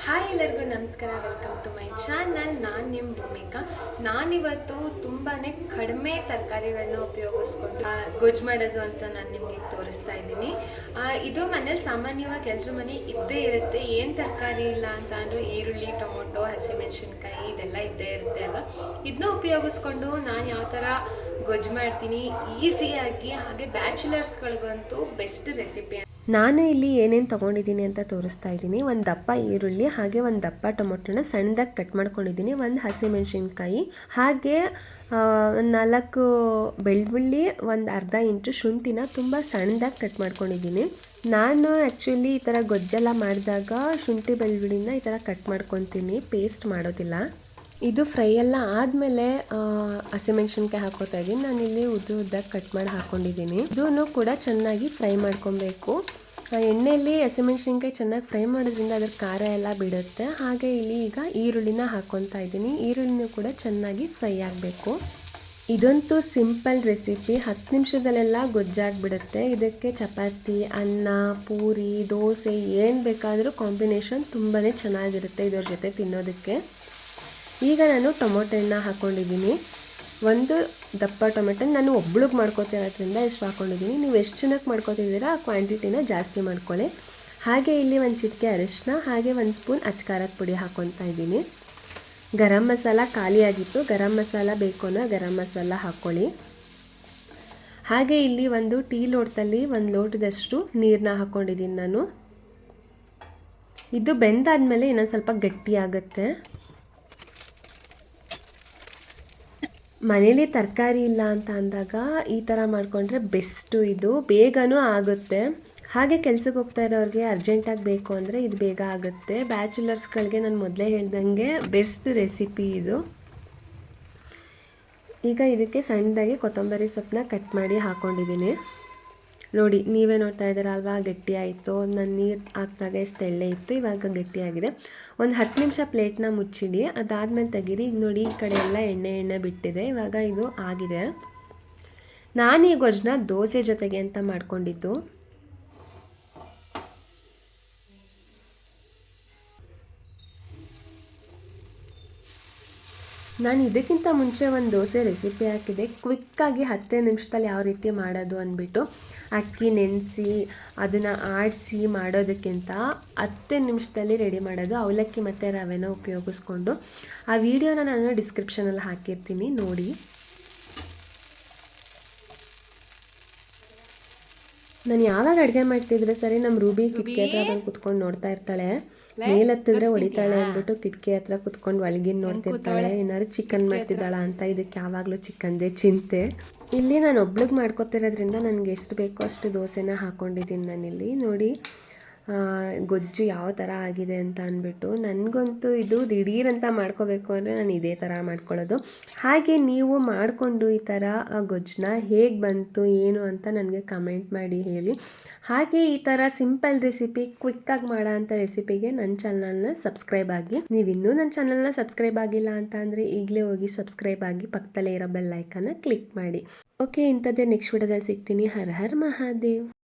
Hi ಎಲ್ಲರಿಗೂ ನಮಸ್ಕಾರ, welcome to my channel. ನಾನು ನಿಮ್ಮ ಭೂಮಿಕಾ. ನಾನಿವತ್ತು ತುಂಬಾ ಕಡಿಮೆ ತರಕಾರಿಗಳನ್ನ ಉಪಯೋಗಿಸ್ಕೊಂಡು ಗೊಜ್ಜು ಮಾಡೋದು ಅಂತ ನಾನು ನಿಮಗೆ ತೋರಿಸ್ತಾ ಇದ್ದೀನಿ. ಇದು ಮನೇಲಿ ಸಾಮಾನ್ಯವಾಗಿ ಎಲ್ಲರ ಮನೆ ಇದ್ದೇ ಇರುತ್ತೆ. ಏನು ತರಕಾರಿ ಇಲ್ಲ ಅಂತ ಅಂದರೆ ಈರುಳ್ಳಿ, ಟೊಮೊಟೊ, ಹಸಿಮೆಣಸಿನ್ಕಾಯಿ ಇದೆಲ್ಲ ಇದ್ದೇ ಇರುತ್ತೆ ಅಲ್ವಾ. ಇದನ್ನ ಉಪಯೋಗಿಸ್ಕೊಂಡು ನಾನು ಯಾವ ಥರ ಗೊಜ್ಜು ಮಾಡ್ತೀನಿ ಈಸಿಯಾಗಿ, ಹಾಗೆ ಬ್ಯಾಚುಲರ್ಸ್ಗಳಿಗಂತೂ ಬೆಸ್ಟ್ ರೆಸಿಪಿ. ನಾನು ಇಲ್ಲಿ ಏನೇನು ತೊಗೊಂಡಿದ್ದೀನಿ ಅಂತ ತೋರಿಸ್ತಾ ಇದ್ದೀನಿ. ಒಂದು ದಪ್ಪ ಈರುಳ್ಳಿ, ಹಾಗೆ ಒಂದು ದಪ್ಪ ಟೊಮೊಟೊನ ಸಣ್ಣದಾಗಿ ಕಟ್ ಮಾಡ್ಕೊಂಡಿದ್ದೀನಿ, ಒಂದು ಹಸಿಮೆಣಸಿನ್ಕಾಯಿ, ಹಾಗೆ 4 ಬೆಳ್ಳುಳ್ಳಿ, ಒಂದು ಅರ್ಧ ಇಂಚು ಶುಂಠಿನ ತುಂಬ ಸಣ್ಣದಾಗಿ ಕಟ್ ಮಾಡ್ಕೊಂಡಿದ್ದೀನಿ. ನಾನು ಆ್ಯಕ್ಚುಲಿ ಈ ಥರ ಗೊಜ್ಜೆಲ್ಲ ಮಾಡಿದಾಗ ಶುಂಠಿ ಬೆಳ್ಳುಳ್ಳಿನ ಈ ಥರ ಕಟ್ ಮಾಡ್ಕೊತೀನಿ, ಪೇಸ್ಟ್ ಮಾಡೋದಿಲ್ಲ. ಇದು ಫ್ರೈ ಎಲ್ಲ ಆದಮೇಲೆ ಹಸಿಮೆಣ್ಸಿನ್ಕಾಯಿ ಹಾಕೋತಾ ಇದ್ದೀನಿ. ನಾನಿಲ್ಲಿ ಉದ್ದಕ್ಕೆ ಕಟ್ ಮಾಡಿ ಹಾಕ್ಕೊಂಡಿದ್ದೀನಿ. ಇದೂ ಕೂಡ ಚೆನ್ನಾಗಿ ಫ್ರೈ ಮಾಡ್ಕೊಬೇಕು. ಎಣ್ಣೆಯಲ್ಲಿ ಹಸಿಮೆಣ್ಸಿನ್ಕಾಯಿ ಚೆನ್ನಾಗಿ ಫ್ರೈ ಮಾಡೋದ್ರಿಂದ ಅದರ ಖಾರ ಎಲ್ಲ ಬಿಡುತ್ತೆ. ಹಾಗೆ ಇಲ್ಲಿ ಈಗ ಈರುಳ್ಳಿನ ಹಾಕ್ಕೊತಾ ಇದ್ದೀನಿ. ಈರುಳ್ಳಿನೂ ಕೂಡ ಚೆನ್ನಾಗಿ ಫ್ರೈ ಆಗಬೇಕು. ಇದಂತೂ ಸಿಂಪಲ್ ರೆಸಿಪಿ, 10 ನಿಮಿಷದಲ್ಲೆಲ್ಲ ಗೊಜ್ಜಾಗಿಬಿಡುತ್ತೆ. ಇದಕ್ಕೆ ಚಪಾತಿ, ಅನ್ನ, ಪೂರಿ, ದೋಸೆ ಏನು ಬೇಕಾದರೂ ಕಾಂಬಿನೇಷನ್ ತುಂಬಾ ಚೆನ್ನಾಗಿರುತ್ತೆ ಇದರ ಜೊತೆ ತಿನ್ನೋದಕ್ಕೆ. ಈಗ ನಾನು ಟೊಮೊಟೊ ಹಣ್ಣು ಹಾಕ್ಕೊಂಡಿದ್ದೀನಿ. ಒಂದು ದಪ್ಪ ಟೊಮೆಟೊ ನಾನು ಒಬ್ಳಿಗೆ ಮಾಡ್ಕೋತಿರೋದ್ರಿಂದ ಎಷ್ಟು ಹಾಕ್ಕೊಂಡಿದ್ದೀನಿ. ನೀವು ಎಷ್ಟು ಜನಕ್ಕೆ ಮಾಡ್ಕೋತಿದ್ದೀರಾ ಆ ಕ್ವಾಂಟಿಟಿನ ಜಾಸ್ತಿ ಮಾಡ್ಕೊಳ್ಳಿ. ಹಾಗೆ ಇಲ್ಲಿ ಒಂದು ಚಿಟಿಕೆ ಅರಿಶಿನ, ಹಾಗೆ 1 ಸ್ಪೂನ್ ಅಚ್ಕಾರದ ಪುಡಿ ಹಾಕ್ಕೊತಾ ಇದ್ದೀನಿ. ಗರಂ ಮಸಾಲ ಖಾಲಿಯಾಗಿತ್ತು, ಗರಂ ಮಸಾಲ ಬೇಕು ಅನ್ನೋ ಗರಂ ಮಸಾಲ ಹಾಕ್ಕೊಳ್ಳಿ. ಹಾಗೆ ಇಲ್ಲಿ ಒಂದು ಟೀ ಲೋಟದಲ್ಲಿ 1 ಲೋಟದಷ್ಟು ನೀರನ್ನ ಹಾಕ್ಕೊಂಡಿದ್ದೀನಿ ನಾನು. ಇದು ಬೆಂದಾದ್ಮೇಲೆ ಇನ್ನೊಂದು ಸ್ವಲ್ಪ ಗಟ್ಟಿಯಾಗುತ್ತೆ. ಮನೇಲಿ ತರಕಾರಿ ಇಲ್ಲ ಅಂತ ಅಂದಾಗ ಈ ಥರ ಮಾಡಿಕೊಂಡ್ರೆ ಬೆಸ್ಟು. ಇದು ಬೇಗನೂ ಆಗುತ್ತೆ. ಹಾಗೆ ಕೆಲ್ಸಕ್ಕೆ ಹೋಗ್ತಾ ಇರೋರಿಗೆ ಅರ್ಜೆಂಟಾಗಿ ಬೇಕು ಅಂದರೆ ಇದು ಬೇಗ ಆಗುತ್ತೆ. ಬ್ಯಾಚುಲರ್ಸ್ಗಳಿಗೆ ನಾನು ಮೊದಲೇ ಹೇಳ್ದಂಗೆ ಬೆಸ್ಟ್ ರೆಸಿಪಿ ಇದು. ಈಗ ಇದಕ್ಕೆ ಸಣ್ಣದಾಗಿ ಕೊತ್ತಂಬರಿ ಸೊಪ್ಪನ್ನ ಕಟ್ ಮಾಡಿ ಹಾಕ್ಕೊಂಡಿದ್ದೀನಿ. ನೋಡಿ, ನೀವೇ ನೋಡ್ತಾ ಇದ್ದೀರಾ ಅಲ್ವಾ, ಗಟ್ಟಿ ಆಯಿತು. ನಾನು ನೀರು ಹಾಕಿದಾಗ ಎಷ್ಟು ಎಳ್ಳೆ ಇತ್ತು, ಇವಾಗ ಗಟ್ಟಿಯಾಗಿದೆ. ಒಂದು 10 ನಿಮಿಷ ಪ್ಲೇಟ್ನ ಮುಚ್ಚಿಡಿ, ಅದಾದಮೇಲೆ ತೆಗೀರಿ. ಈಗ ನೋಡಿ, ಈ ಕಡೆ ಎಲ್ಲ ಎಣ್ಣೆ ಬಿಟ್ಟಿದೆ. ಇವಾಗ ಇದು ಆಗಿದೆ. ನಾನು ಈ ಗೊಜ್ಜನ್ನ ದೋಸೆ ಜೊತೆಗೆ ಅಂತ ಮಾಡ್ಕೊಂಡಿದ್ದು. ನಾನು ಇದಕ್ಕಿಂತ ಮುಂಚೆ ಒಂದು ದೋಸೆ ರೆಸಿಪಿ ಹಾಕಿದೆ, ಕ್ವಿಕ್ಕಾಗಿ 10 ನಿಮಿಷದಲ್ಲಿ ಯಾವ ರೀತಿ ಮಾಡೋದು ಅಂದ್ಬಿಟ್ಟು. ಅಕ್ಕಿ ನೆನೆಸಿ ಅದನ್ನು ಆಡಿಸಿ ಮಾಡೋದಕ್ಕಿಂತ 10 ನಿಮಿಷದಲ್ಲಿ ರೆಡಿ ಮಾಡೋದು, ಅವಲಕ್ಕಿ ಮತ್ತು ರವೆನ ಉಪಯೋಗಿಸ್ಕೊಂಡು. ಆ ವಿಡಿಯೋನ ನಾನು ಡಿಸ್ಕ್ರಿಪ್ಷನಲ್ಲಿ ಹಾಕಿರ್ತೀನಿ, ನೋಡಿ. ನಾನು ಯಾವಾಗ ಅಡುಗೆ ಮಾಡ್ತಿದ್ರೆ ಸರಿ, ನಮ್ಮ ರೂಬಿ ಕಿಟಕಿ ಹತ್ರ ಬಂದು ಕುತ್ಕೊಂಡು ನೋಡ್ತಾ ಇರ್ತಾಳೆ. ಮೇಲತ್ತಿದ್ರೆ ಹೊಡಿತಾಳೆ ಅಂದ್ಬಿಟ್ಟು ಕಿಟಕಿ ಹತ್ರ ಕುತ್ಕೊಂಡು ಒಳಗಿನ ನೋಡ್ತಿರ್ತಾಳೆ, ಏನಾದ್ರು ಚಿಕನ್ ಮಾಡ್ತಿದ್ದಾಳ ಅಂತ. ಇದಕ್ಕೆ ಯಾವಾಗಲೂ ಚಿಕನ್ದೇ ಚಿಂತೆ. ಇಲ್ಲಿ ನಾನು ಒಬ್ಳಿಗೆ ಮಾಡ್ಕೊತಿರೋದ್ರಿಂದ ನನಗೆ ಎಷ್ಟು ಬೇಕೋ ಅಷ್ಟು ದೋಸೆನ ಹಾಕ್ಕೊಂಡಿದ್ದೀನಿ ನಾನಿಲ್ಲಿ. ನೋಡಿ ಗೊಜ್ಜು ಯಾವ ಥರ ಆಗಿದೆ ಅಂತ ಅಂದ್ಬಿಟ್ಟು. ನನಗಂತೂ ಇದು ದಿಢೀರಂತ ಮಾಡ್ಕೋಬೇಕು ಅಂದರೆ ನಾನು ಇದೇ ಥರ ಮಾಡ್ಕೊಳ್ಳೋದು. ಹಾಗೆ ನೀವು ಮಾಡಿಕೊಂಡು ಈ ಥರ ಗೊಜ್ಜನ್ನ ಹೇಗೆ ಬಂತು ಏನು ಅಂತ ನನಗೆ ಕಮೆಂಟ್ ಮಾಡಿ ಹೇಳಿ. ಹಾಗೆ ಈ ಥರ ಸಿಂಪಲ್ ರೆಸಿಪಿ, ಕ್ವಿಕ್ಕಾಗಿ ಮಾಡೋ ಅಂಥ ರೆಸಿಪಿಗೆ ನನ್ನ ಚಾನಲ್ನ ಸಬ್ಸ್ಕ್ರೈಬ್ ಆಗಿ. ನೀವಿನ್ನೂ ನನ್ನ ಚಾನಲ್ನ ಸಬ್ಸ್ಕ್ರೈಬ್ ಆಗಿಲ್ಲ ಅಂತ ಅಂದರೆ ಈಗಲೇ ಹೋಗಿ ಸಬ್ಸ್ಕ್ರೈಬ್ ಆಗಿ, ಪಕ್ಕದಲ್ಲೇ ಇರೋ ಬೆಲ್ ಐಕನ್ನ ಕ್ಲಿಕ್ ಮಾಡಿ. ಓಕೆ, ಇಂಥದ್ದೇ ನೆಕ್ಸ್ಟ್ ವಿಡಿಯೋದಲ್ಲಿ ಸಿಗ್ತೀನಿ. ಹರ ಹರ್ ಮಹಾದೇವ್.